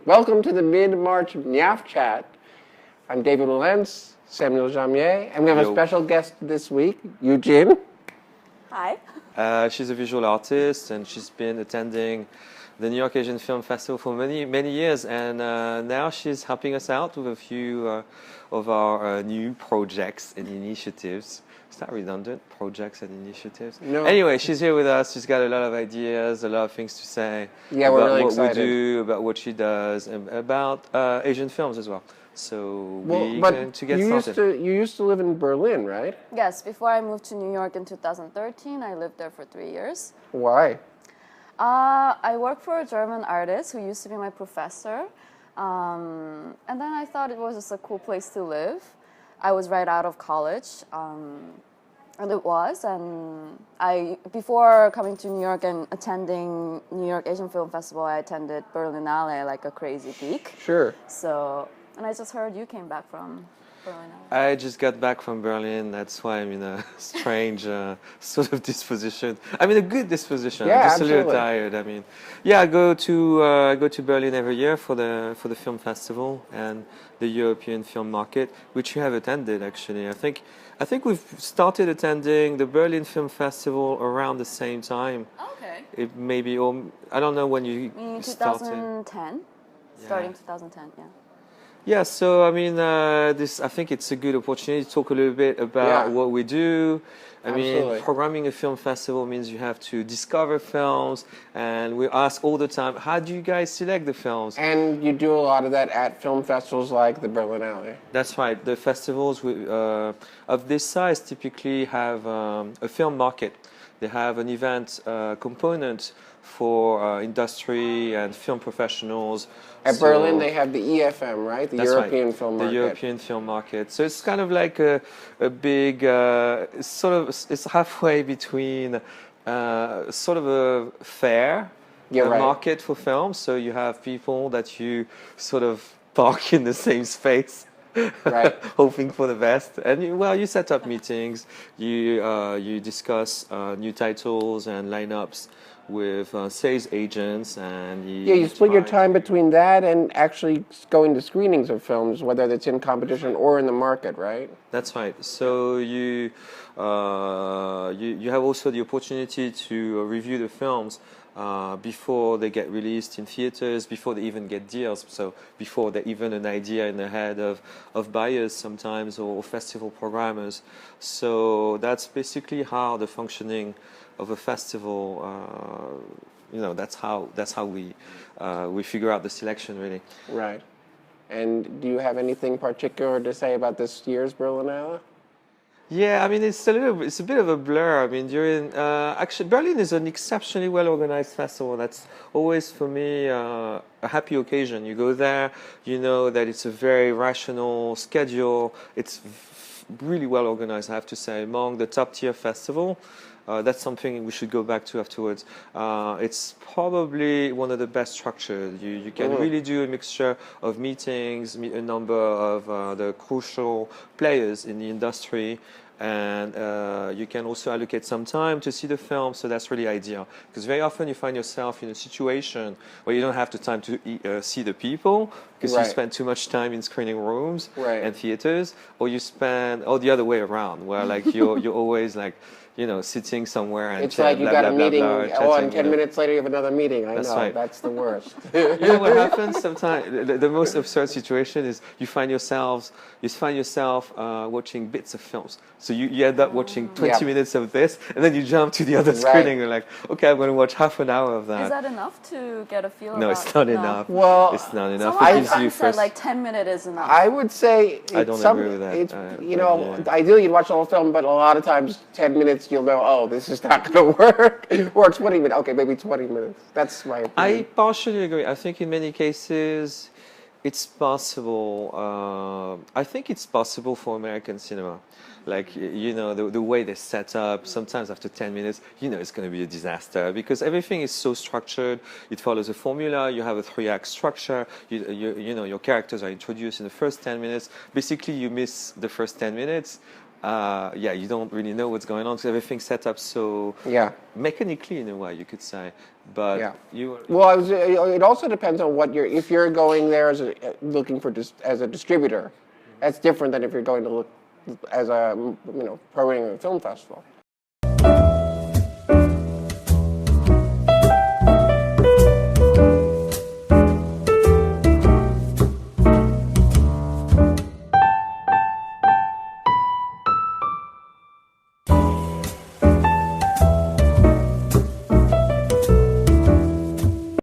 Welcome to the mid-March NYAFF chat. I'm David Lentz, Samuel Jamier, and we have a special guest this week, Yujin. Hi. She's a visual artist, and she's been attending the New York Asian Film Festival for many years, and now she's helping us out with a few of our new projects and initiatives. Is that redundant? Projects and initiatives? No. Anyway, she's here with us. She's got a lot of ideas, a lot of things to say Yeah, about we're really what excited. we do, about what she does, and about Asian films as well. So we're but going to get you started. you used to live in Berlin, right? Yes, before I moved to New York in 2013, I lived there for 3 years. Why? I worked for a German artist who used to be my professor. And then I thought it was just a cool place to live. I was right out of college. And it was. And before coming to New York and attending New York Asian Film Festival, I attended Berlinale like a crazy geek. Sure. So, and I just heard you came back from Berlinale. I just got back from Berlin. That's why I'm in a strange sort of disposition. I'm in a good disposition. Yeah, I'm just absolutely. a little tired. I mean, yeah, I go to Berlin every year for the film festival and the European film market, which you have attended actually. I think we've started attending the Berlin Film Festival around the same time. Okay. It maybe, or I don't know when you started. 2010. Starting 2010, yeah. Yeah, so I mean, I think it's a good opportunity to talk a little bit about what we do. I Absolutely. mean, programming a film festival means you have to discover films, and we ask all the time, how do you guys select the films? And you do a lot of that at film festivals like the Berlinale. That's right. The festivals of this size typically have a film market. They have an event component for industry and film professionals. At Berlin, they have the EFM, right? The European Film Market. The European film market. So it's kind of like a big, it's halfway between sort of a fair market for films. So you have people that you sort of park in the same space. Right. Hoping for the best, and you set up meetings, you discuss new titles and lineups with sales agents, and you split your time between that and actually going to screenings of films, whether it's in competition or in the market, right? That's right. So you have also the opportunity to review the films before they get released in theaters, before they even get deals, so before they're even an idea in the head of buyers sometimes or festival programmers. So that's basically how the functioning of a festival, that's how we figure out the selection, really. Right. And do you have anything particular to say about this year's Berlinale? Yeah, I mean, it's a bit of a blur. I mean, actually, Berlin is an exceptionally well-organized festival. That's always, for me, a happy occasion. You go there, you know that it's a very rational schedule. It's really well-organized, I have to say, among the top-tier festival. That's something we should go back to afterwards. It's probably one of the best structured. You can really do a mixture of meetings, meet a number of the crucial players in the industry, and you can also allocate some time to see the film, so that's really ideal. Because very often you find yourself in a situation where you don't have the time to see the people, because you spend too much time in screening rooms and theaters, or the other way around, where like you're always like, sitting somewhere and it's like you got a meeting, and 10 minutes later you have another meeting. I know, right. That's the worst. You know what happens sometimes? The most absurd situation is you find yourself watching bits of films. So you end up watching 20 minutes of this, and then you jump to the other screening. You're like, okay, I'm going to watch half an hour of that. Is that enough to get a feel? No, it's not enough. Well, it's not enough. Someone said like 10 minutes is enough. I would say I don't agree with that. It's, ideally you'd watch the whole film, but a lot of times 10 minutes you'll go, oh, this is not going to work. Or 20 minutes. Okay, maybe 20 minutes. That's my opinion. I partially agree. I think in many cases it's possible. I think it's possible for American cinema. Like, the way they set up, sometimes after 10 minutes, it's going to be a disaster because everything is so structured. It follows a formula. You have a 3-act structure. Your characters are introduced in the first 10 minutes. Basically, you miss the first 10 minutes. yeah, you don't really know what's going on because everything's set up so Yeah. mechanically in a way, you could say. But Yeah. you, Well, it also depends on what you're. If you're going there as looking for as a distributor, that's different than if you're going to look as a promoting a film festival.